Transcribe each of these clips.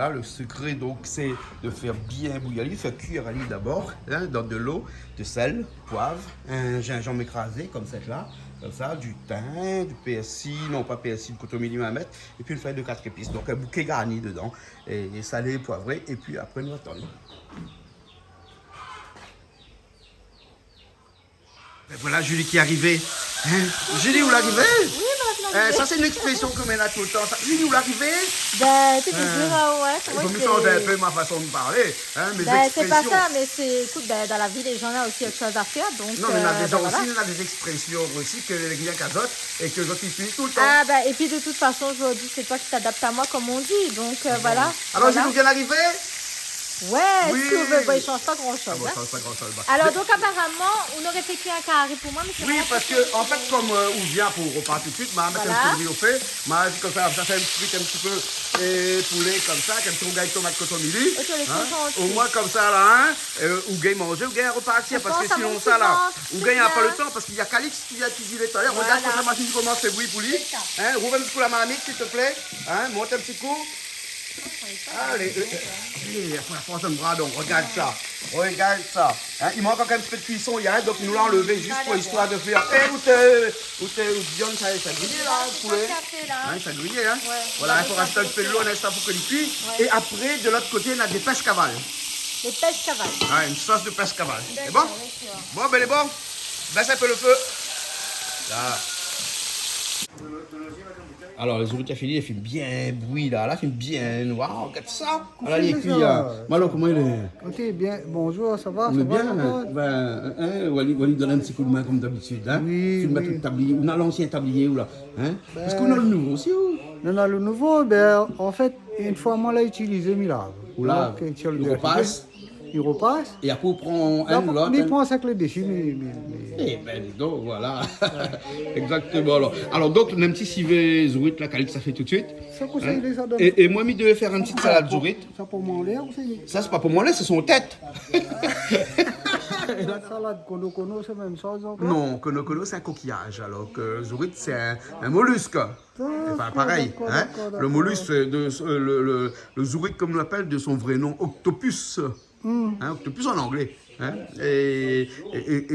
voilà, le secret, donc, c'est de faire bien bouillir l'huile, faire cuire l'huile d'abord, hein, dans de l'eau, de sel, poivre, un gingembre écrasé, comme celle-là, comme ça, du thym, du persil, non pas persil, cotomillion à mettre, et puis une feuille de 4 épices, donc un bouquet garni dedans, et salé, poivré, et puis après nous attendons. Et voilà Julie qui est arrivée. Hein? Julie, où l'arrivée? Oui, voilà, Ça, c'est une expression que met là tout le temps. Ça. Julie, où l'arrivée? Ben, t'es dur, ouais. Il faut me changer un peu ma façon de parler. Hein, mes Ben, c'est pas expressions. ça, mais c'est, écoute, ben, dans la vie, les gens ont aussi autre chose à faire, donc. Non, mais il y en a des gens ben, aussi, voilà. il y en a des expressions aussi que les gens casotent et que les autres utilisent tout le temps. Ah, ben, et puis de toute façon, aujourd'hui, c'est toi qui t'adaptes à moi, comme on dit, donc voilà. Alors, voilà. Julie, vous bien arrivé? Ouais, Oui. si tu veux, bon, il change pas grand chose. Ah bon, Hein. ça, c'est pas grand-chose. Alors, donc, apparemment, on aurait fait cuire un carré pour moi, mais c'est Oui, vraiment parce que, en fait, comme on vient pour repas tout de suite, m'a mettre Voilà. un petit peu au fait, m'a dit comme ça fait un petit peu poulet comme ça, qu'un petit rougail de tomate cotomili. Et tu les cochons aussi. Au moins comme ça, là, ou gagne manger, ou gagne repartir, Je parce que pense à sinon mon ça, là, petit ou ventre, gagne c'est pas le bien. temps, parce qu'il y a Calix qui vient cuisiner tout à l'heure. Voilà. Regarde quand la machine commence à bouillir pour lui. C'est ça. Hein, rouvre un petit coup la marmite, s'il te plaît. Hein, monte un petit coup. Allez, la force de bras, donc regarde ça. Regarde ça. Hein, il manque encore un petit peu de cuisson, il y a, donc nous l'avons enlevé juste pour histoire de faire. Où t'es, John, ça grillé là, le poulet. Hein, ça grillé, hein. Ouais. Voilà, il faut rajouter un petit peu de l'eau, un instant pour qu'il cuise. Ouais. Et après, de l'autre côté, on a des pêches cavales. Les pêches cavales. Ah, une sauce de pêche cavale. C'est bon? D'accord, d'accord. Bon, ben, elle est bon. Baisse un peu le feu. Là. Alors, les ouvriers fini, il fait bien bruit là, là, il fait bien noir, regarde ça. Alors, il est cuit. Malo, comment il est? Ok, bien. Bonjour, ça va? On est Ça bien. va, Ben, Wally donne un petit coup de main comme d'habitude. Hein? Oui, Tu me mets oui. tout le tablier. On a l'ancien tablier ou là. Hein? Est-ce qu'on a le nouveau aussi ou? Non, non, le nouveau, ben, en fait, une fois, moi, l'a utilisé, il lave. Ou là, Donc, tu il repasse. Il repasse. Et après, on prend un, Là, l'autre. il prend ça avec le déchet, mais... Eh ben, dis donc, voilà. Exactement. Alors donc, un petit civet zourite, là, Calix, ça fait tout de suite. Ça, pour ça, il est ça donne. Et moi, je devais faire une petite salade zourite. Ça pour moi en l'air, ou c'est... Ça, c'est pas pour moi, là, c'est son tête. Et la salade kono, c'est la même chose, donc là? Non, kono, c'est un coquillage, alors que zourite, c'est un mollusque. Enfin, pareil. d'accord, Hein? d'accord, Le mollusque, le zourite, comme on l'appelle, de son vrai nom, octopus. Hein, octopus en anglais. Hein? Et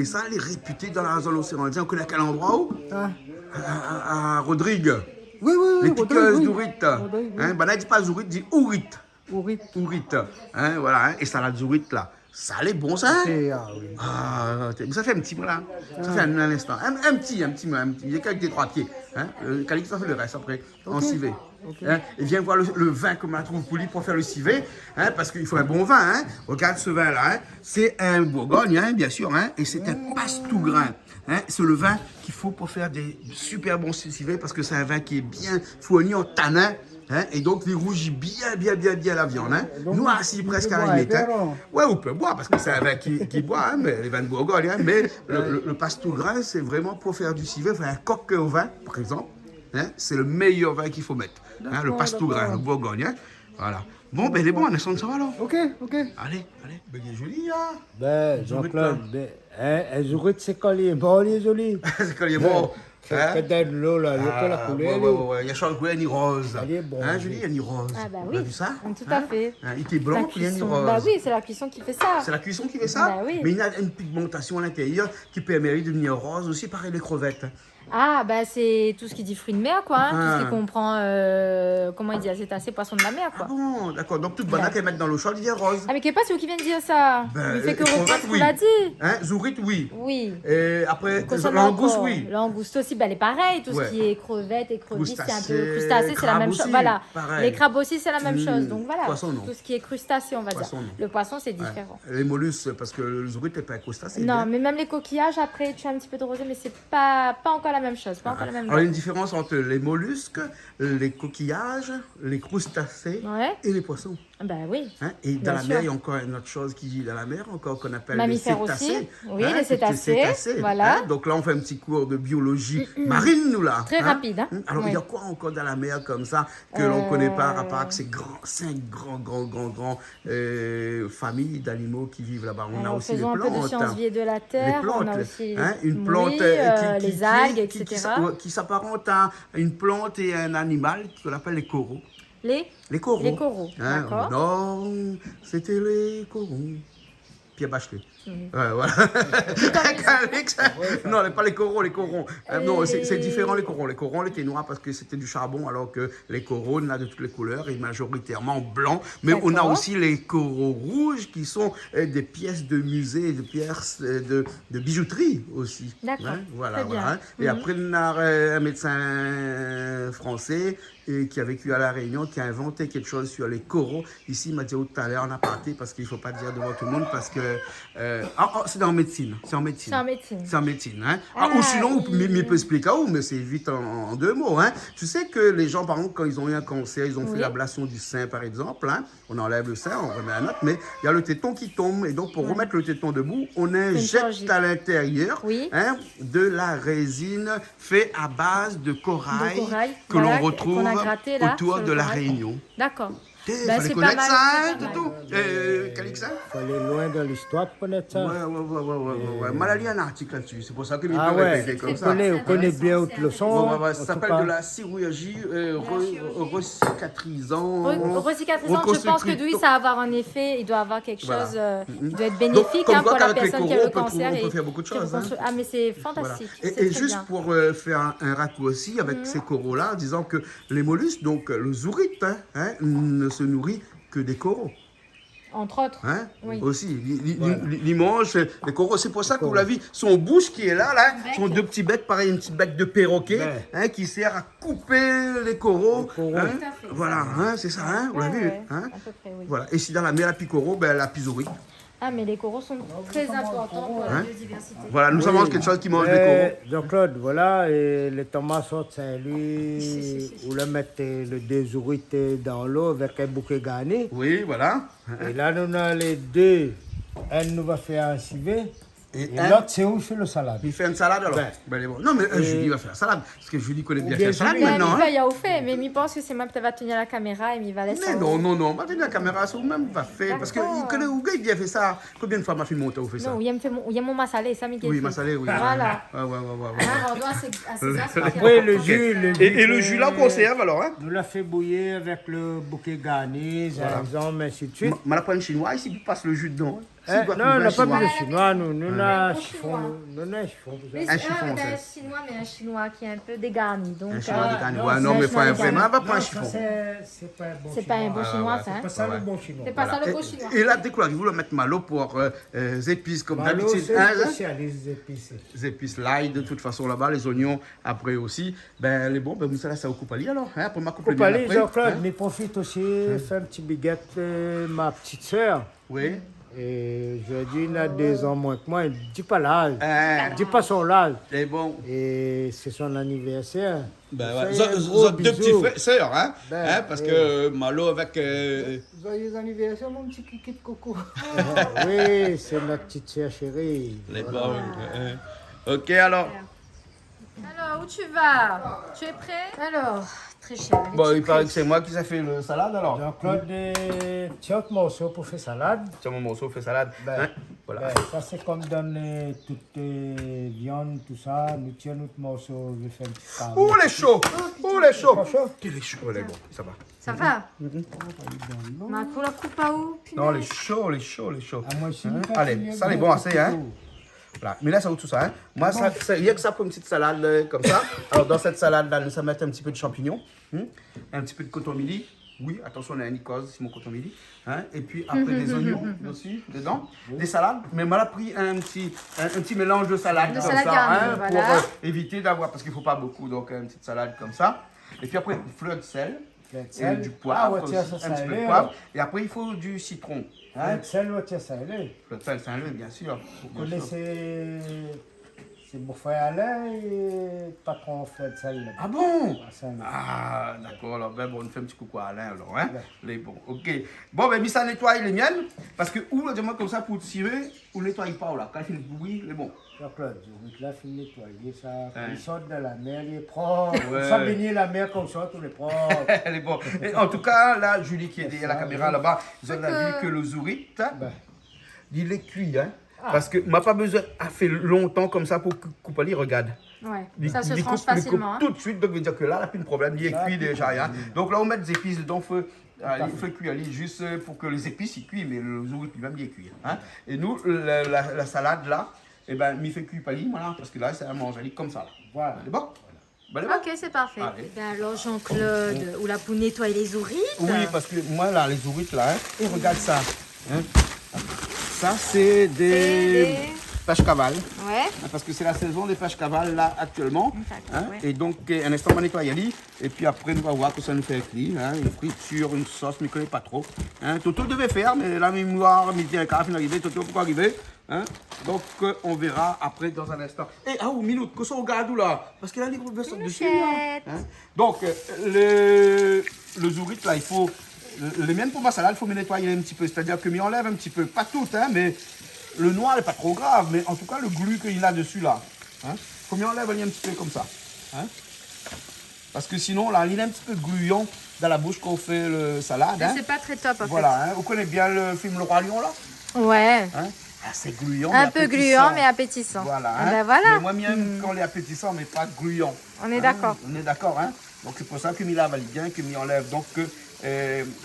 ça, elle est réputée dans la zone de l'océan Indien. On connaît à quel endroit où? Ah. À Rodrigue. Oui, oui, oui. Les piqueuses oui. d'ourite. Rodrigue, oui. Hein? Ben là, il dit pas zourite, il dit ourite. Ourite. Ourite. Hein? Voilà. Hein? Et salade zourite, là. Ça allait bon, ça? Hein? C'est, ah, oui. Ah, ça fait un petit là. Ça fait un instant. Un petit. Il y a qu'avec des 3 pieds. Hein? Le Calix, ça fait le reste après, en civet. Hein? Et viens voir le vin comme on trouve pour lui pour faire le civet. Hein? Parce qu'il faut un bon vin. Hein? Regarde ce vin-là. Hein? C'est un Bourgogne, hein, bien sûr. Hein? Et c'est un passe-tout-grain. Hein? C'est le vin qu'il faut pour faire des super bons civets parce que c'est un vin qui est bien fourni en tanin. Hein, et donc, il rougit bien la viande. Hein. Nous, assis presque à la limite. Hein. Ouais, on peut boire parce que c'est un vin qui boit, hein, mais les vins de Bourgogne. Hein, mais le passe-tout-grain, c'est vraiment pour faire du civet. Enfin, un coq au vin, par exemple, hein, c'est le meilleur vin qu'il faut mettre. Hein, le passe-tout-grain, le Bourgogne. Hein. Voilà. Bon, ben, il est bon, on est ça va alors. Ok. Allez. Ben, il est joli, hein. Ben, Jean-Claude, un zourite, c'est quand il est bon, il est joli. C'est quand il est bon. Hein? Peut-être l'eau, là, la couleur. Ouais. Il y a Charles Goulet, ni rose. Elle est bonne. Hein, Julie, il y a ni rose. Ah, bah On oui. a vu ça? Tout à fait. Hein, il était La blanc, puis il y a ni cuisson. rose. Bah oui, c'est la cuisson qui fait ça. C'est la cuisson qui fait ça? Bah oui. Mais il y a une pigmentation à l'intérieur qui permet de devenir rose aussi, pareil les crevettes. Ah, bah c'est tout ce qui dit fruits de mer, quoi. Hein. Tout ce Ah. qui comprend, comment il dit, acétacés, poissons de la mer, Ah quoi. bon, d'accord. Donc toute banane qu'elle met dans l'eau chaude, il devient rose. Ah, mais qu'est-ce pas c'est vous qui vient de dire ça? Ben, Il fait que crevette, reprendre ce qu'on oui. a dit. Hein, zourite, oui. Oui. Et après, Concernant langouste, encore, oui. Langouste aussi, bah, elle est pareille. Tout Ouais. ce qui est crevettes et crevisses, c'est un Crustacés, peu crustacés, c'est la crabes même chose. aussi, Voilà. pareil. Les crabes aussi, c'est la même chose. Donc voilà. Poisson, non. Tout ce qui est crustacé, on va Poisson, dire. non. Le poisson, c'est Ouais. différent. Les mollusques, parce que le zourite n'est pas un crustacé. Non, bien. mais même les coquillages, après, tu as un petit peu de rosé, mais c'est pas encore la même chose. Pas encore la même Alors, il y a une différence entre les mollusques, les coquillages, les crustacés Ouais. et les poissons. Bah oui. Hein, et dans Bien la sûr. mer, il y a encore une autre chose qui vit dans la mer, encore qu'on appelle Mammifères les cétacés. aussi. Oui, les toutes cétacés, voilà. hein. Donc là, on fait un petit cours de biologie marine, nous là. Très rapide, hein. Alors, il y a Oui. quoi encore dans la mer comme ça que l'on ne connaît pas, à part que c'est 5 grands familles d'animaux qui vivent là-bas. On a Alors, aussi les faisons un peu de plantes. sciences vie et de la terre. Les plantes, on a aussi hein, les une plante mouilles, qui- les algues, qui- etc. qui s'apparente à une plante et un animal qu'on appelle les coraux. Les coraux. Les coraux, Hein, d'accord. non, c'était les coraux. Pierre Bachelet. Mhm. Ouais, voilà. Calix, non, pas les coraux, les corons. Non, c'est différent les corons. Les corons étaient noirs parce que c'était du charbon, alors que les coraux, on a de toutes les couleurs et majoritairement blancs. Mais on a D'accord. aussi les coraux rouges qui sont des pièces de musée, des pièces de bijouterie aussi. D'accord. Voilà, Très bien. voilà. Et après, on a un médecin français qui a vécu à La Réunion, qui a inventé quelque chose sur les coraux. Ici, il m'a dit tout à l'heure en aparté, parce qu'il ne faut pas dire devant tout le monde, parce que... c'est en médecine. C'est en médecine. C'est en médecine. C'est en médecine. Hein. Ah, Ou sinon, il- il peut expliquer, mais c'est vite en 2 mots. Hein. Tu sais que les gens, par exemple, quand ils ont eu un cancer, ils ont fait Oui. l'ablation du sein, par exemple. Hein. On enlève le sein, on remet un autre, mais il y a le téton qui tombe. Et donc, pour remettre le téton debout, on injecte chirurgie. à l'intérieur Oui. hein, de la résine faite à base de corail, De corail, que voilà, l'on retrouve qu'on a gratté, là, autour sur le de la corail. Réunion. D'accord. Il Ben, fallait c'est pas connaître mal, ça, c'est hein, pas mal. Toutou. Calixa. Il fallait loin dans l'histoire pour connaître ça. Ouais. Malali a un article là-dessus. C'est pour ça que Ah peut ouais, répéter comme on ça. connaît bien autre leçon. Ça s'appelle de la chirurgie recicatrisant. Recicatrisante, je pense que oui, ça va avoir un effet, il doit avoir quelque Voilà. chose qui doit être Donc, bénéfique comme hein, quoi pour la qu'avec les personne qui a coraux, le cancer. on peut faire beaucoup de qui choses, hein. reconstruit- Ah, mais c'est Voilà. fantastique. Et c'est très juste bien. pour faire un raccourci avec ces coraux-là, disant que les mollusques, donc le zourite, ne se nourrit que des coraux. Entre autres. Hein? Oui. Aussi, il mange les coraux. C'est pour ça que vous l'avez vu, son bouche qui est là, son deux petits becs, pareil, un petit bec de perroquet, Ouais. hein, qui sert à couper les coraux. Les coraux. Hein? Tout à fait. Voilà, hein, c'est ça, hein, vous l'avez vu. Ouais, Hein? à peu près, oui. Voilà. Et si dans la mer, la picoro, ben, la pisourite. Ah, mais les coraux sont très importants pour la Hein? biodiversité. Voilà, nous avons quelque chose qui mange les coraux. Jean-Claude, voilà, et le Thomas sort Saint-Louis, où le mettre le désourite dans l'eau avec un bouquet garni. Oui, voilà. Et là, nous avons les deux. Un nous va faire un civet, et un- l'autre, c'est où fait le salade. Il fait une salade alors. Ben. Ben, il est bon. Non, mais Julie va faire la salade. Parce que Julie connaît bien bien faire salade Julie. Mais maintenant. il Hein? va y avoir fait, mais il pense que c'est moi qui va tenir la caméra et il va laisser. Mais non, on va tenir la caméra, c'est vous-même va faire. Parce qu'il connaît où il bien fait ça. Combien de fois ma fille monte ou fait ça? Non, il y a mon massalé, ça m'y Oui, massalé, oui. Voilà. Ouais. Ah, on doit assez Après, le jus, Et le jus là, on conserve alors, hein? nous l'a fait bouillir avec le bouquet garni, gingembre, ainsi de suite. On a pris un chinois ici, il passe le jus dedans. Non, on n'a pas mis mis le chinois, nous Un avons bon chiffon. chinois. Nous avons chiffon. Un chiffon, un c'est. chinois, mais un chinois qui est un peu dégarni. Donc, Un chinois de canne. non, Ouais, non, c'est mais un faut un chinois vraiment, va Non, prendre un ça, chiffon. c'est pas un bon c'est pas un beau chinois, ça. Hein? C'est pas ça le bon chinois. C'est pas ça le beau chinois. Et là, dès que vous le mettez malo pour épices comme Malo, d'habitude. c'est Hein, spécialiste épicé. les épices l'ail de toute façon là-bas, les oignons après aussi. Ben les bons, ben vous savez ça au coupe ali alors. Hein, pour ma coupe Faut pas aller, après. Jean-Claude, Hein? mais profite aussi, faire un petit biguette, ma petite soeur. Oui. Et je dis, il a 2 ans moins que moi, il ne dit pas l'âge. Hein, Il dit pas son âge. les bons. Et c'est son anniversaire. Ben Fais ouais. un gros Deux petits bisou. frères, sœurs, hein, Ben, hein, parce que Malo avec. Joyeux anniversaire, mon petit kiki de coco. Oui, c'est notre petite soeur chérie. Les bons. Ok alors. Alors, où tu vas? Tu es prêt? Alors, très cher. Bon, il paraît que c'est moi qui ai fait le salade alors. Jean-Claude, tiens un morceau pour faire salade. Tiens mon morceau, fait salade. Ben, Hein? Voilà. Ben, ça, c'est comme dans toutes les viandes, tout ça. Nous tiens notre morceau, je fais un petit carré. Ouh les chauds! Ouh les chauds! Pas chaud? Il est chaud, les bons, ça va. Ça va? Ma pour la coupe à où? Non, les chauds, les chauds. Ah, moi, ici, Allez, ça c'est bon assez, hein? Voilà. Mais là, ça vaut tout ça, hein? Moi, il y a que ça pour une petite salade comme ça. Alors, dans cette salade-là, nous allons mettre un petit peu de champignons, un petit peu de coton mili. Oui, attention, on a un icôse, c'est mon coton mili. Hein? Et puis après, des oignons aussi, dedans. Des salades. Mais moi, j'ai pris un petit mélange de salade De comme salade ça, garnie, hein, voilà. pour éviter d'avoir, parce qu'il ne faut pas beaucoup, donc une petite salade comme ça. Et puis après, une fleur de sel. Et du poivre, Ah, ouais, tiens, aussi, ça, un petit peu de allait, poivre. Et après, il faut du citron. Hein? Le sel, ouais, tiens, ça allait. Le sel, c'est un lait, bien sûr. Vous connaissez c'est mon frère Alain et patron Fred Sel. Ah bon? À Saint-Louis. Ah, d'accord. Alors, ben bon, on fait un petit coucou à Alain, alors, hein? Ouais. Les bons, ok. Bon, ben, mis ça nettoie les miennes, parce que, ou, dis-moi comme ça, pour tirer, ou nettoie pas, là. Quand il fait le bruit, les bons. Jean-Claude, je vais la nettoyer ça. Hein. Ils sortent de la mer, il est propre. Ouais. Sans baigner la mer comme ça, tous les propres. Les bons. Et en tout cas, là, Julie qui est derrière la ça, caméra oui. là-bas, vous avez vu que le zourite, Ben, il est cuit, hein? Parce que m'a pas besoin à faire longtemps comme ça pour couper, regarde. Ouais, Il- ça se il tranche coupe- il coupe facilement. Hein. tout de suite, donc veut dire que là, il n'y a plus de problème, il est cuit déjà. Hein. Donc là, on met des épices dedans, il faut cuire juste pour que les épices ils cuisent, mais le zouri lui-même il est cuit. Hein. Et nous, la salade là, eh ben, m'y fait cuire pas voilà, parce que là, c'est à manger comme ça. Là. Voilà. C'est bon? Ben, c'est bon? Ok, c'est parfait. Allez. Ben alors, Jean-Claude, ou là pour nettoyer les ourites. Oui, parce que moi, là, les ourites là, hein, et regarde ça. Hein. Ça, c'est des pêches cavales. Ouais. Parce que c'est la saison des pêches cavales là actuellement. D'accord, ouais. Et donc, un instant, on va nettoyer l'île. Et puis après, on va voir que ça nous fait avec l'île. Hein, une friture, une sauce, je ne connais pas trop. Hein, Toto devait faire, mais la mémoire, midi et quart, fin arrivé. Toto, pourquoi arriver? Hein? Donc, on verra après dans un instant. Et, ah, une minute, que ça regarde où là? Parce qu'il y a des gros sortes dessus. Là. Hein? Donc, le zourite là, il faut. Les miennes pour ma salade, il faut me nettoyer un petit peu. C'est-à-dire que m'y enlève un petit peu. Pas tout, hein, mais. Le noir n'est pas trop grave, mais en tout cas, le glu qu'il a dessus, là, hein, faut mieux enlever un petit peu comme ça. Hein, parce que sinon, là, il est un petit peu gluant dans la bouche quand on fait le salade. Hein. C'est pas très top, en Voilà, hein, vous connaissez bien le film Le Roi Lion, là? fait. Ouais. Hein, ah, c'est gluant, Un mais peu appétissant. gluant, mais appétissant. Voilà. Ah Hein. ben voilà. Mais moi, même quand on est appétissant, mais pas gluant. On est d'accord. On est d'accord, hein? Donc, c'est pour ça que Mila valide bien, que m'y enlève. Donc,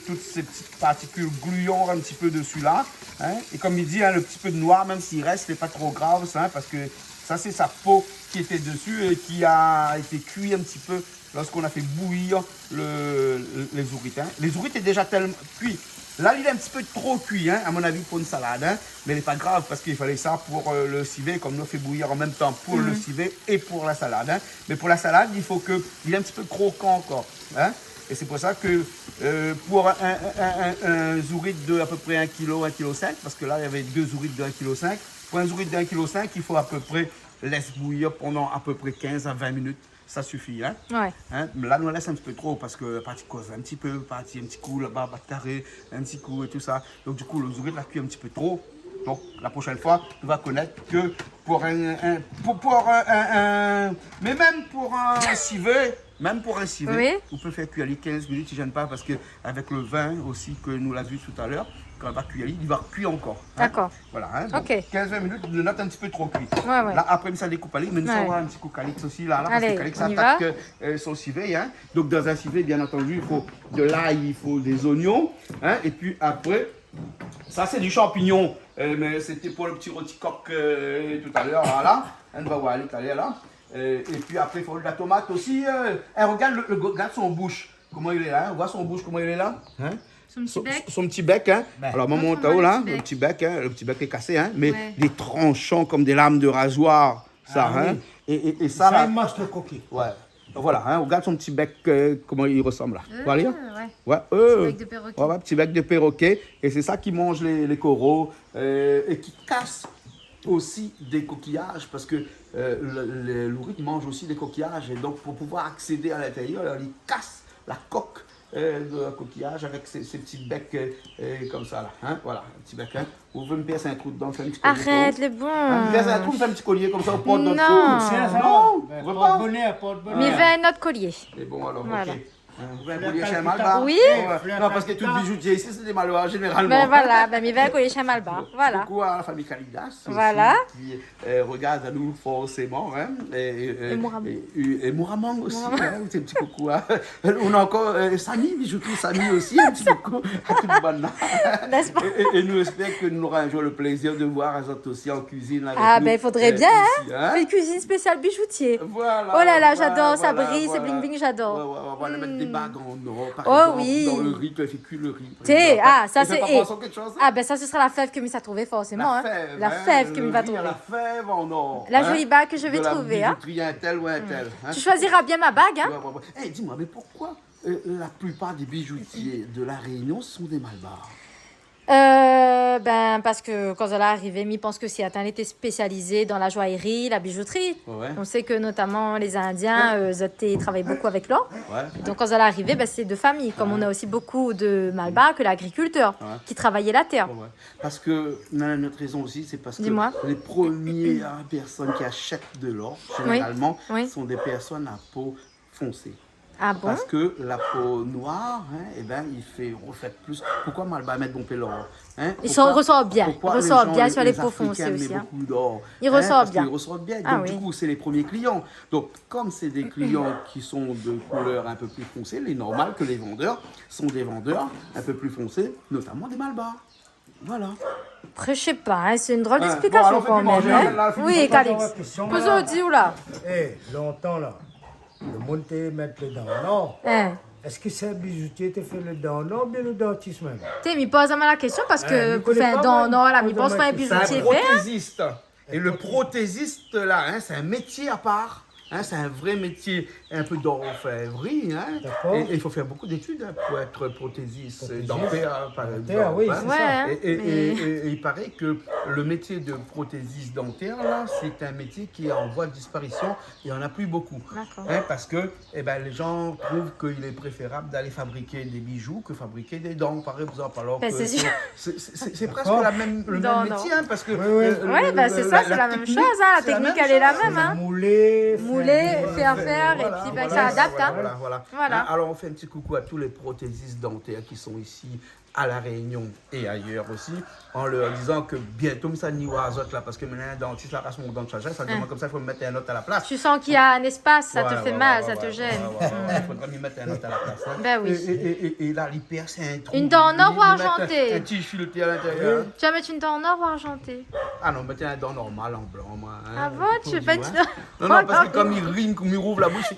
toutes ces petites particules gluantes un petit peu dessus là. Hein? Et comme il dit, hein, le petit peu de noir, même s'il reste, c'est pas trop grave, ça, hein, parce que ça, c'est sa peau qui était dessus et qui a été cuit un petit peu lorsqu'on a fait bouillir les ourites. Hein. Les ourites est déjà tellement cuit. Là, il est un petit peu trop cuit, hein, à mon avis, pour une salade. Hein. Mais il n'est pas grave parce qu'il fallait ça pour le civet, comme nous on fait bouillir en même temps pour le civet et pour la salade. Hein. Mais pour la salade, il faut qu'il est un petit peu croquant encore. Hein. Et c'est pour ça que pour un zourite de à peu près 1 kg, 1,5 kg, parce que là, il y avait 2 zourites de 1,5 kg. Pour un zourite de 1,5 kg, il faut à peu près laisser bouillir pendant à peu près 15 à 20 minutes. Ça suffit. Hein? Ouais. Hein? Mais là, nous on laisse un petit peu trop parce que partie cause un petit peu, partie un petit coup là-bas, carré, un petit coup et tout ça. Donc du coup, le zourite l'a cuit un petit peu trop. Donc la prochaine fois, tu vas connaître que pour mais même pour un civet, Oui. on peut faire cuire les 15 minutes, il ne gêne pas parce que avec le vin aussi que nous l'avons vu tout à l'heure, quand on va cuire, il va cuire encore. Hein? D'accord. Voilà. Hein? Donc, Ok. 15-20 minutes, je note un petit peu trop cuit. Ouais. Là, après, ça découpe à l'île, mais nous Ouais. avons un petit coup calix aussi là, parce Allez, que calix on y attaque son civet. Hein? Donc dans un civet, bien entendu, il faut de l'ail, il faut des oignons. Hein? Et puis après, ça c'est du champignon. Mais c'était pour le petit rôti coq tout à l'heure. Voilà. On va voir tout à l'heure là. Et puis après, il faut de la tomate aussi. Regarde, regarde son bouche. Comment il est là. Hein? On voit son bouche, comment il est là. Hein? Son petit bec, hein. Alors maman Tao là, le petit bec est cassé, hein, mais Ouais. des tranchants comme des lames de rasoir, ça, Ah hein. oui. Et ça là, il mange le coquille. ouais. Voilà, hein, regarde son petit bec, comment il ressemble là. Voilà. Ouais. Ouais, bec de perroquet. ouais, petit bec de perroquet. Et c'est ça qui mange les coraux et qui casse aussi des coquillages parce que l'ourite mange aussi des coquillages. Et donc pour pouvoir accéder à l'intérieur, il casse la coque de coquillage avec ces petits becs comme ça là. Hein? Voilà, un petit bec. Hein? Vous pouvez me percer un trou dedans, faire un petit collier. Arrête, le bon. Hein, me percer un trou, me faire un petit collier comme ça au porte notre Non. trou. Non, vous voulez pas? Porte-bonheur, porte-bonheur. Mais va notre collier. Et bon alors, Voilà. ok. Vous voulez un collier chez un malbar? Oui. Ouais. Non, parce que tout bijoutier ici, c'est des malbards généralement. Ben voilà, ben mais va collier chez Malba. Voilà. Coucou à la famille Calidas. aussi, Voilà. Qui regarde à nous forcément. Hein, et Mouramang. Et Mouramang aussi. Hein, c'est un petit coucou. Hein. On a encore Samy, bijouterie Samy aussi. Un petit coucou à tout le monde. N'est-ce pas? Et nous espérons que nous aurons un jour le plaisir de voir les autres aussi en cuisine. Avec Ah nous, ben il faudrait bien, ici, hein. Une cuisine spéciale bijoutier. Voilà, Oh là là, voilà, j'adore, ça voilà, brille, c'est voilà. bling bling, j'adore. Ouais, on va mettre des bagues en or, par Oh exemple, oui. dans le riz, tu as fait cuire le riz. par T'sais, exemple. ah, ça Et c'est. pas eh. pensé à quelque chose, hein? Ah ben ça ce sera la fève que Miss a trouvé forcément. Hein. La hein, fève que le Miss va riz à trouver. La fève en or. La hein, jolie bague que je vais de la trouver. Hein. bijouterie, un tel ou un tel. Hein. Tu choisiras bien ma bague. Hein. Ouais. Eh, dis-moi, mais pourquoi la plupart des bijoutiers de la Réunion sont des malbars? Ben parce que quand elle est arrivée, mi pense que si elle était spécialisée dans la joaillerie, la bijouterie. Ouais. On sait que notamment les Indiens, ils travaillent beaucoup avec l'or. Ouais. Et donc quand elle est arrivée, ben, c'est de famille. Comme on a aussi beaucoup de malbars que l'agriculteurs qui travaillaient la terre. Ouais. Parce que notre raison aussi, c'est parce que Dis-moi. les premières personnes qui achètent de l'or, généralement, Oui. sont des personnes à peau foncée. Ah bon? Parce que la peau noire, hein, eh ben, il fait reflète plus. Pourquoi Malba mettre bon l'or, hein? Ils sont ressort bien. Ils Pourquoi ressortent gens, bien sur les peaux Africains foncées mettent aussi. Hein. beaucoup d'or, Ils ressortent parce bien. qu'ils ressortent bien. Ah Donc oui. du coup, c'est les premiers clients. Donc comme c'est des clients qui sont de couleur un peu plus foncée, il est normal que les vendeurs sont des vendeurs un peu plus foncés, notamment des Malba. Voilà. Après, je sais pas, hein, c'est une drôle Ouais. d'explication Bon, alors, quand fais-tu même. manger, Hein? là, fais-tu Oui, manger, Calix. question, Posons là. dit ou là? Eh, longtemps là, le monde te met le dents en or. Hein. Est-ce que c'est un bijoutier qui te fait le dent en or ou bien le dentiste même? Tu sais, il pose à moi la question parce que, je connais enfin, pas, dans, moi, non, là, je il pense pas un connais C'est un bijoutier vert. prothésiste. Et le prothésiste, là, hein, c'est un métier à part. Hein, c'est un vrai métier, un peu d'orfèvrerie. Hein. D'accord. Et il faut faire beaucoup d'études hein, pour être prothésiste Prothésiste. dentaire, par exemple. Dentaire, oui, hein. c'est Ouais, ça. hein, Et mais- il paraît que le métier de prothésiste dentaire, là, c'est un métier qui est en voie de disparition. Il n'y en a plus beaucoup. D'accord. Hein, parce que eh ben, les gens trouvent qu'il est préférable d'aller fabriquer des bijoux que fabriquer des dents, par exemple. Alors Ben, que c'est sûr. c'est presque D'accord. le même Non, métier, hein, parce que... Oui. Ouais, bah c'est ça, c'est la même chose. Hein. La technique, elle est la même. Hein. Mouler, Mouler, faire, et puis ben, ça adapte. Hein. Voilà. Voilà. Hein, alors on fait un petit coucou à tous les prothésistes dentaires qui sont ici à La Réunion et ailleurs aussi, en leur disant que bientôt ça n'y aura autres là, parce que maintenant un dentiste là, à son dent de changer, ça demande comme ça, il faut me mettre un autre à la place. Tu sens qu'il y a un espace, ça te Ouais, fait ouais, mal, ouais, ça ouais, te ouais, gêne. Il faudra lui mettre un autre à la place. Hein. Ben oui. Et là, l'hyper, c'est un trou. Une dent en or ou Lui mettre argentée? Un petit fileté à l'intérieur. Tu vas mettre une dent en or ou argentée? Ah non, mettez un dent normal en blanc, moi. Hein. Ah bon, tu Faut fais pas dire, une hein. dent Non, parce que comme il rime, comme il rouvre la bouche, c'est...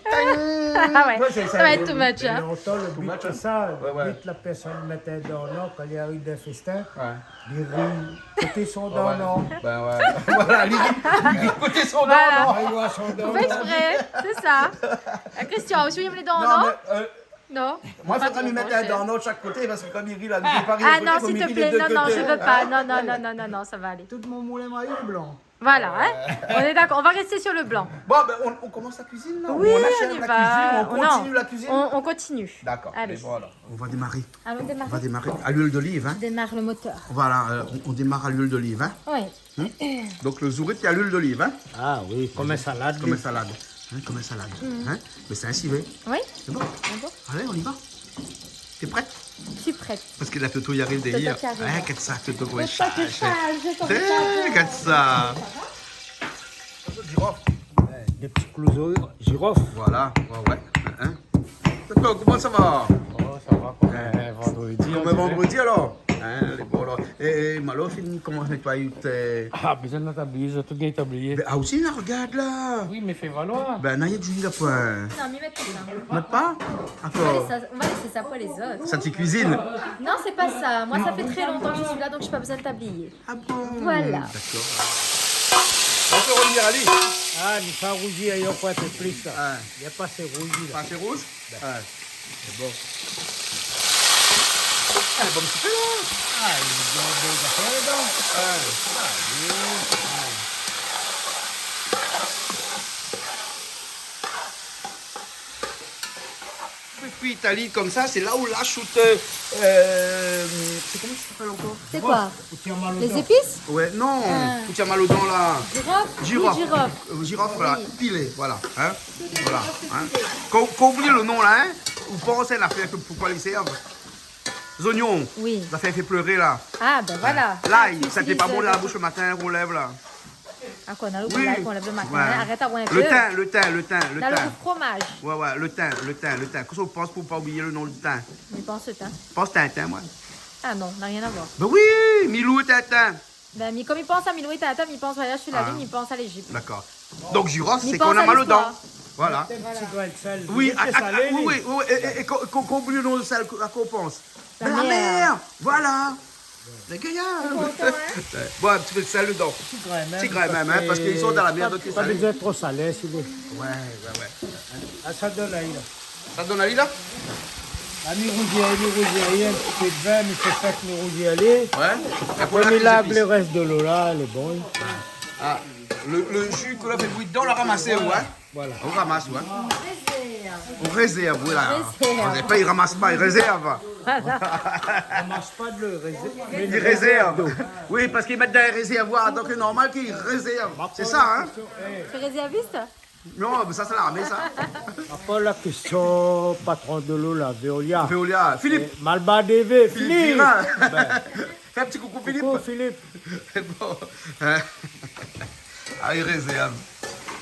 Ah ouais, ça va être too much. Et Hein. longtemps, le but match, c'est hein. ça. Ouais. Vite, la personne mettait un dent en or quand il arrive d'un festin. Ouais. Il rit, côté son dent en or. Ben ouais. Voilà, il côté son Voilà. dent, non. Il voit son dent On en fait or. exprès, c'est ça. Christian, aussi, vous aimez les dents en Non, or? mais Non. moi, il Pas faudrait lui trop, mettre un cher. dent en or de chaque côté parce que comme il rit là, il parie Ah non, s'il te plaît, non, je veux pas. Non, ça va aller. Tout mon moulin maillot blanc. Voilà, hein. On est d'accord, on va rester sur le blanc. Bon, ben on commence la cuisine là. Oui, on on achève y la va. cuisine, on Non, continue la cuisine. On continue. D'accord. Allez. Mais voilà. On va démarrer. Allons On va démarrer. démarrer à l'huile d'olive. Hein. Démarre le moteur. Voilà, on démarre à l'huile d'olive. Hein. Oui. Donc le zourit, il y a l'huile d'olive. Hein. Ah oui, comme un salade. Comme une salade. Hein, comme une salade. Hein. Mais c'est un civet. Oui, C'est bon. c'est bon. Allez, on y va. T'es prête? Je suis prête. Parce que la Toto y arrive derrière. qui arrive. Ah, qu'est-ce que ça, Toto, Faut ouais, pas que je change, qu'est-ce que ça? Girofle. Des petits clous girofle. Voilà, ouais. Hein? Toto, comment ça va? Oh, ça va comme un vendredi. on Comme un dirait. vendredi alors? Hein, les bons, alors. Et Malo, comment ça nettoie tes... Ah, besoin de tablier, j'ai tout bien tablier. Ben, ah aussi, là, regarde là. Oui, mais fais valoir. Ben, n'a rien de Julie, là, point. Non, m'y mettre ça. Mette pas? On Encore. va laisser ça pour les autres. Ça t'y cuisine? Non, c'est pas ça. Moi, ça fait très longtemps que je suis là, donc je n'ai pas besoin de tablier. Ah bon? Voilà. D'accord. On peut revenir, allez. Ah, il faut rougir, il y a pas de plus. Ah. Il n'y a pas ces rougis là. Pas assez rouge? Ouais. C'est bon. Ah, bon petit peu là. Ah, il y a des affaires dedans. Puis Italie comme ça, c'est là où la shoot. C'est comment ça s'appelle encore? C'est quoi? Ou tiens mal au Les dents. épices? Ouais, non. Tu tiens mal aux dents là. Girofle? Girofle. Oui, girofle. Girofle, voilà. Oui. Pilé, voilà. Hein? Voilà. Hein? Quand vous oubliez le nom là, hein? Vous pensez à l'affaire que pourquoi les servent? Les oignons. Oui. L'affaire fait pleurer là. Ah, ben voilà. L'ail, Tu ça t'est pas utilises, bon dans la bouche le matin qu'on lève là. Ah, quoi, on a le Oui. qu'on lève le matin. Ouais. Arrête à boire un peu. Le thym, le On a le thym. fromage. Ouais, le thym. Qu'est-ce que vous pensez pour pas oublier le nom du thym? Mais pense hein. Pense Tintin, moi. Ah non, n'a rien à voir. Ben oui, Milou et Tintin. Ben, comme il pense à Milou et Tata, il pense voyage sur la Ah. lune, il pense à l'Égypte. D'accord. Donc girofle, Il c'est pense qu'on a à mal aux l'histoire. dents. Voilà. Un petit grain de sel. Oui, Il est salé, lui. oui. Et qu'on oublie le nom de celle à quoi on pense? La La mer. mer. Voilà. Les gaillards. Bon, un petit peu de sel dedans. Petit grain même. Petit grain même, hein, parce qu'ils sont dans la mer, donc c'est Pas salé. besoin de trop salé, s'il est. Ouais. Ah, ça donne là. Ça te donne avis là? Ah, mi rougier, un petit peu de vin, mi fait faire mi rougier aller. Ouais. Et pour On la y lave cuisine. le reste de l'eau là, elle est bonne. Ah, le jus que l'on fait bouillir dedans, on l'a ramassé, ouais. Voilà. On ramasse, ouais. On réserve, voilà. Réserve. On n'est pas, il ramasse pas, il réserve. On ne mange pas de le réserve. Il réserve. Oui, parce qu'ils mettent dans les réservoirs, donc c'est normal qu'ils réservent. C'est ça, hein? Tu es réserviste? Non, mais ça, c'est l'armée, ça. Après la question, patron de l'eau, la Veolia. Veolia. Philippe. Malba DV, Philippe. Virin. Fais un petit coucou, Philippe. Coucou, Philippe. Bon. Ah, il réserve.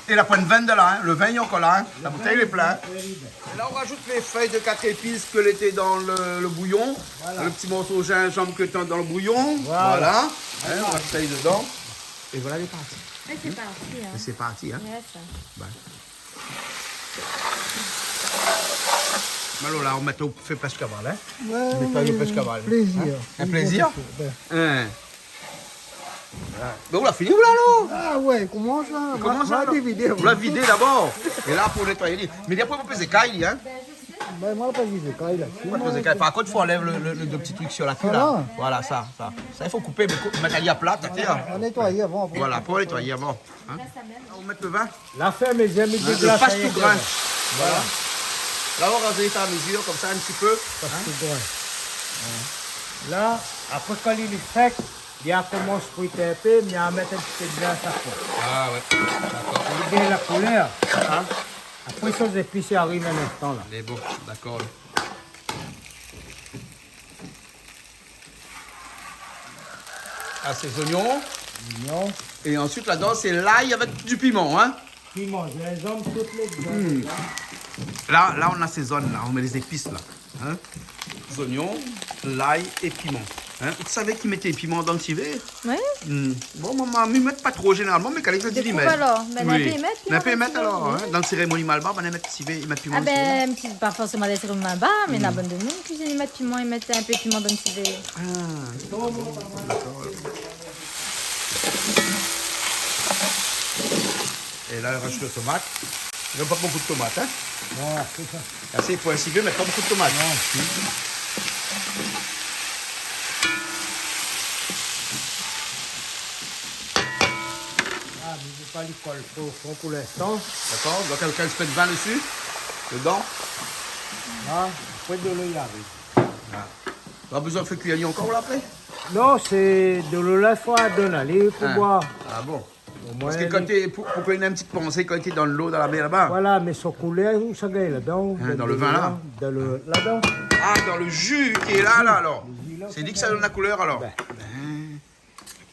Et la pointe de vin de là, hein. Le vin il est encore là, hein. La bouteille est pleine. Et là on rajoute les feuilles de 4 épices que l'étaient dans le bouillon. Le petit morceau de gingembre que tu as dans le bouillon. Voilà. Hein, on reste dedans. Et voilà les pâtes. Ouais, c'est parti. Hein. Et c'est parti. Hein. Yes. Malo, là on met au fait pêche cavale. Hein. Ouais, On met pas au pêche cavale. plaisir. Un plaisir. Ouais. Hein. Ben on l'a fini ou là, là? Ah ouais, comment ça? Comment ça? Des vidéos. On l'a vidé d'abord. Et là pour nettoyer. Mais après vous pesez caille, hein. Ben, moi, pas dit de caille là. Par contre, il faut enlever le petit truc sur la queue là. Voilà, ça. Ça, il faut couper, mais mettre à plat, On nettoie avant. Après. voilà, pour nettoyer avant. Hein? On va mettre le vin. La ferme, mes amis, de Le glace. passe tout grain. Voilà. Là, on va raser à mesure, comme ça, un petit peu. Tout grain. Là, après quand il est sec, il y a commence à fruiter un peu, mais il y a à mettre un petit peu de glace à fond. Ah ouais, d'accord. Pour aider la couleur. Hein? Après, ces épices arrivent un instant là. Il est bon, d'accord. Ah, ces oignons. Non. Et ensuite, là-dedans, c'est l'ail avec du piment. Hein? Piment, je les hommes toutes les deux. Là, on assaisonne, là, on met les épices, là. Hein? Les oignons, l'ail et piment. Hein? Vous savez qu'ils mettaient les piments dans le civet? Oui. Bon, maman, ils ne mettent pas trop généralement, mais quand ils le disent, ils mettent. alors. Ben, Oui. un peu y mettre, Un peu y piment mettre dans le alors. civet, Hein? Dans la cérémonie malba, on met civet, ils mettent piment. Ah dans le civet. ben, pas forcément des cérémonies bas, mais la bonne de nous, cuisine, ils mettent piment, ils mettent un peu de piment dans le civet. Et là, on rajoute le tomate. Il n'y a pas beaucoup de tomates. Hein? Voilà, c'est ça. Assez pour un civet, mais pas beaucoup de tomates. Ah, mais je ne vais pas lui coller trop au fond pour l'instant. D'accord? Donc, quelqu'un se met de vin dessus, dedans. Là, après de l'eau, il arrive. Pas besoin de faire cuire encore là après? Non, c'est de l'eau là, il faut donner aller pour boire. Ah bon? Au Parce moins, que quand pour qu'il ait une petite pensée quand il était dans l'eau, dans la mer là-bas. voilà, mais son couleur, où ça gagne là-dedans? Hein, dans le vin, là? Là-dedans. Ah, dans le jus qui est là, alors. C'est dit que ça donne la couleur alors. Ben.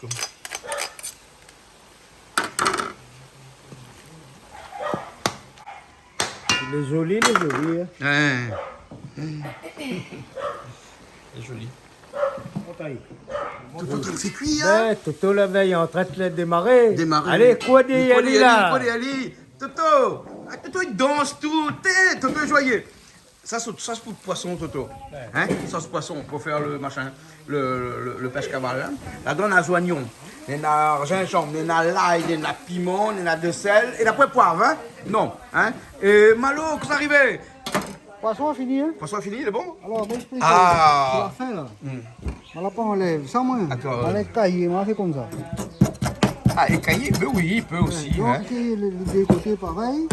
D'accord. Il est joli, Hein. C'est joli. Taille. Toto, c'est cuit, hein? Ben, Toto, la veille, est en train de le démarrer. Démarrer. Allez, quoi des Quoi des là? quoi des Ali? Toto! Ah, Toto, il danse tout. Toto est joyeux. Ça, c'est pour le poisson, Toto. Hein? Ça, c'est poisson pour faire le machin, le pêche cavale. Hein? Là-dedans, on a oignons, on a gingembre, on a l'ail, on a piment, on a de sel, et après poivre, hein? Non. Hein? Et Malo, qu'est-ce qui est arrivé? Poisson fini, hein? Poisson fini, il est bon? Alors, ben, je peux Ah. c'est la fin là. On l'a pas enlève, ça moi. D'accord. On l'a caillé, on a fait comme ça. Ah, écaillé, oui, il peut aussi. Donc, Hein? les deux côtés pareil.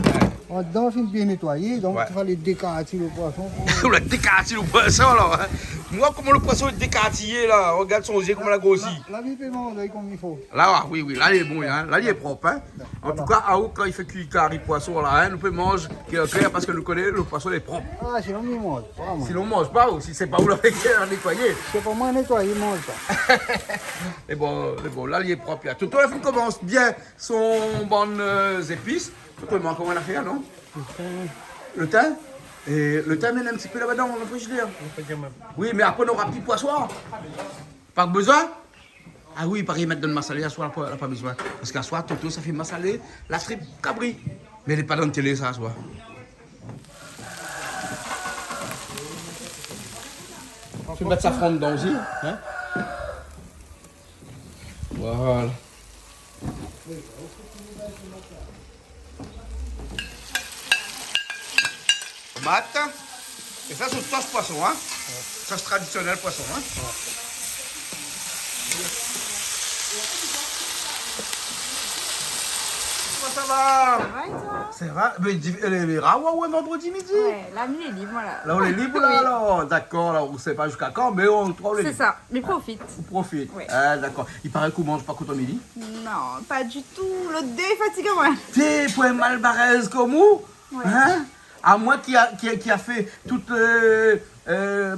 On dedans, il bien nettoyer, donc Ouais. il fallait décarter le poisson. On l'a décartillé le poisson alors. Hein? Moi, comment le poisson est décartillé là? Regarde son yeux, comment il a grossi. La vie paiement, on comme il faut. Là, oui, là, il est bon, hein? Là, il est propre. Hein? En tout cas, à où, quand il fait cuire carré poisson, là, hein, nous pouvons manger clair parce que nous connaissons le poisson est propre. Ah, sinon, il mange. Vraiment. Sinon, on ne mange pas ou si c'est pas où la fait nettoyer. C'est pas moi nettoyer, il mange pas. Mais bon, là, il est propre. Tout le monde commence bien son bonnes épices. Tout le monde, comment on a fait, non? Le thym. Et le thym, il est un petit peu là-dedans, dans le frigidaire. Oui, mais après, on aura petit poisson. Pas besoin? Ah oui, pareil, mettre dans le massalé, à soir, elle n'a pas besoin. Parce qu'à soir, Toto, ça fait massalé, la tripe cabri. Mais elle n'est pas dans la télé, ça, à soir. Tu peux mettre sa fronde dedans aussi, hein? Voilà. Tomate. Et ça, c'est sauce poisson, hein? Sauce traditionnelle poisson, hein? Comment ça va? Ça va et toi? C'est vrai. Mais les rawa, ouais, vendredi midi. Ouais, la nuit est libre, voilà. Là, on est libre, là, alors. D'accord, là, on ne sait pas jusqu'à quand, mais on trouve les C'est libres. ça, mais profite. On profite. Ouais. Ah, d'accord. Il paraît qu'on mange pas quand on midi. Non, pas du tout. L'autre deux est fatigant, ouais. T'es pour un malbaraise comme vous, Ouais. hein? À moi qui a fait toute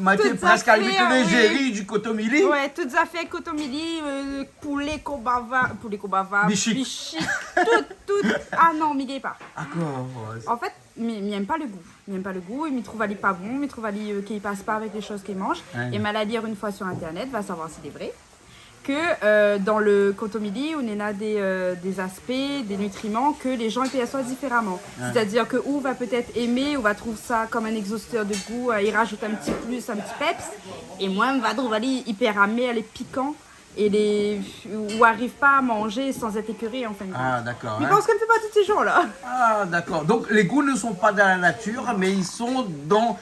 Mathieu Toutes presque affaires, habitué les oui. géris du cotomili. Ouais, toutes affaires cotomili, poulet kobava, Bichic. bichic, tout. Ah non, m'y pas. D'accord. En fait, il n'aime pas le goût. Il n'aime pas le goût, il me trouve pas bon, il trouve qu'il passe pas avec les choses qu'il mange. Ouais. Et m'a la lire une fois sur internet, va savoir si c'est vrai. Que dans le cotomili, on a des aspects, des nutriments que les gens ils perçoivent différemment. Ouais. C'est-à-dire que ou va peut-être aimer, ou va trouver ça comme un exhausteur de goût, il rajoute un petit plus, un petit peps. Et moi, on va trouver hyper amer, les piquants, ou arrive pas à manger sans être écœuré en fin de compte. Ah, d'accord. Mais hein. je pense qu'elle ne fait pas tous ces jours-là. Ah, d'accord. Donc, les goûts ne sont pas dans la nature, mais ils sont dans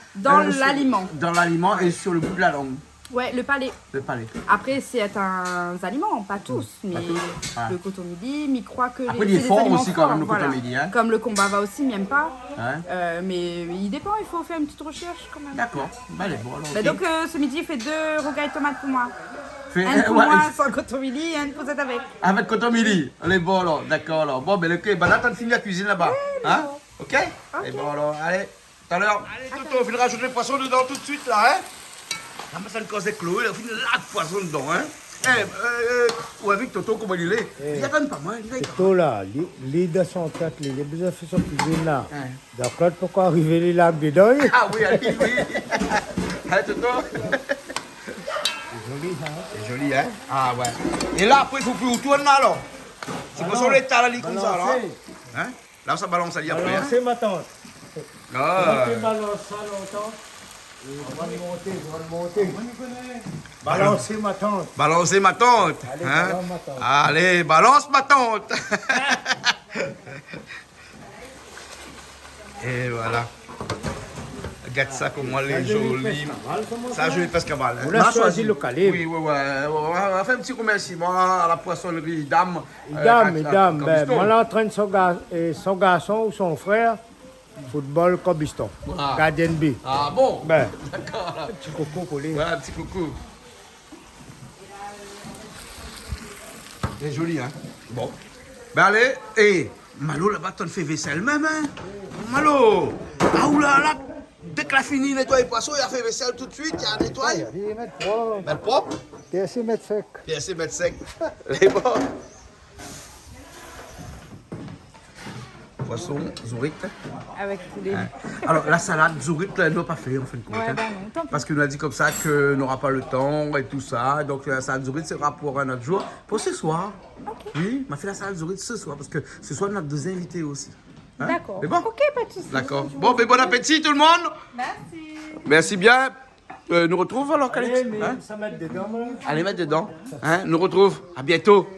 L'aliment. Dans l'aliment et sur le bout de la langue, Ouais, le palais. le palais. Après, c'est un aliment, pas tous, mais tous. Ah. le cotomili, mais croit que Après, il c'est est des fort aliments aussi quand même, forts, le cotomili, hein. Comme le kombava aussi, m'aime pas. Hein? Mais il dépend, il faut faire une petite recherche quand même. D'accord. Bah, allez, bon, alors, Bah, ok. donc ce midi, il fait 2 rogailles tomates pour moi. Fais- Un pour ouais, moi sans cotomili et un pour cette avec. avec cotomili. Allez, bon, alors, d'accord, alors. Bon, ben, ok, bah, là, t'as fini la cuisine là-bas. Hein? Ok? Et bon, alors, allez, tout à l'heure. Allez, Toto, on va rajouter les poissons dedans tout de suite, là, hein? Ah, mais ça ne cause Chloé, il a fini là de poisson dedans, hein? Ou avec Toto, comment il est? Il y a quand même pas mal. Toto là, l'idée de son tête, il a besoin de faire son cuisine là. Ouais. D'accord, pourquoi arriver les lacs dedans? Ah oui, allez, oui. Allez, Toto. C'est joli ça. C'est joli, hein? Ah ouais. Et là, après, il faut plus retourner là, alors. C'est pour ça qu'on est là, comme ça, là. Hein? Là, ça balance, allez, après. Hein? Balancer ma tante. Ah. Tu balances ça longtemps. On va le monter. Balancer ma tante. Balancez ma tante. Allez, Hein? balance ma tante. Allez, balance ma tante. Et voilà. Regarde ça, comment elle est jolie. Ça, je vais pas cabal. On a choisi le calibre. Oui, oui, oui. On va faire un petit remerciement à la poissonnerie Dame. Dame, Cobiston. moi l'entraîne son garçon ou son frère, football Cobiston, Ah. gardien de but. Ah bon? Ben, D'accord. là. petit coco pour lui. Voilà, un petit coucou. C'est joli, hein? Bon. Ben allez, et Malo là-bas, t'en fais vaisselle même, hein? Malo! Ah oulala! Dès que la fini nettoyer les poissons, il a fait vaisselle tout de suite, il a nettoyé. Il mettre propre, Ben propre, et ainsi mettre sec. puis assez mettre sec. Les bon. Poisson, zourite. Avec poulet. Hein. Alors la salade zourite, là, elle n'a pas fait en fin de compte. Ouais, hein. bah non, tant pis. Parce qu'il nous a dit comme ça qu'on n'aura pas le temps et tout ça. Donc la salade zourite sera pour un autre jour. Pour ce soir. Oui, m'a fait la salade zourite ce soir parce que ce soir on a 2 invités aussi. Hein? D'accord. C'est bon? Ok, pas de soucis. D'accord. Bon, ben bon appétit tout le monde. Merci. Merci bien. Nous retrouve alors, Calix. Mais Hein? ça met dedans, moi. Allez, mettre dedans. Hein? Nous retrouve. À bientôt.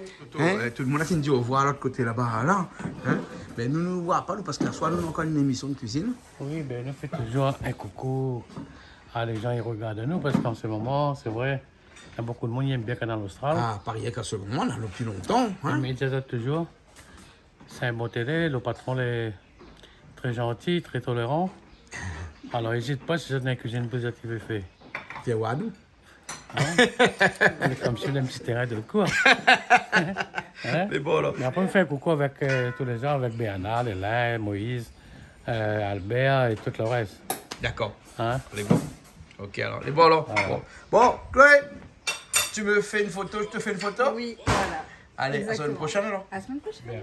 Hein? Tout le monde a fini de dire au revoir à l'autre côté là-bas. Là. Hein? Mais nous ne nous voyons pas, nous, parce qu'à soir, nous avons encore une émission de cuisine. Oui, ben nous fait toujours un coucou. Ah, les gens ils regardent nous parce qu'en ce moment, c'est vrai, il y a beaucoup de monde qui aime bien Canal Austral. Ah, parier qu'à ce moment, on a depuis longtemps. Hein? Mais ils disent toujours, c'est un bon télé, le patron est très gentil, très tolérant. Alors n'hésite pas si c'est une cuisine positive et fait. Viens voir nous. On est comme sur un petit terrain de cours. Hein? Mais bon, là. Mais après, on fait un coucou avec tous les gens, avec Béana, Léla, Moïse, Albert et tout le reste. D'accord. Hein? Les bons. Ok, alors. Les bons, alors. Bon, Chloé, tu me fais une photo, je te fais une photo? Oui, voilà. Allez, à la semaine Exactement. prochaine, alors. À la semaine prochaine.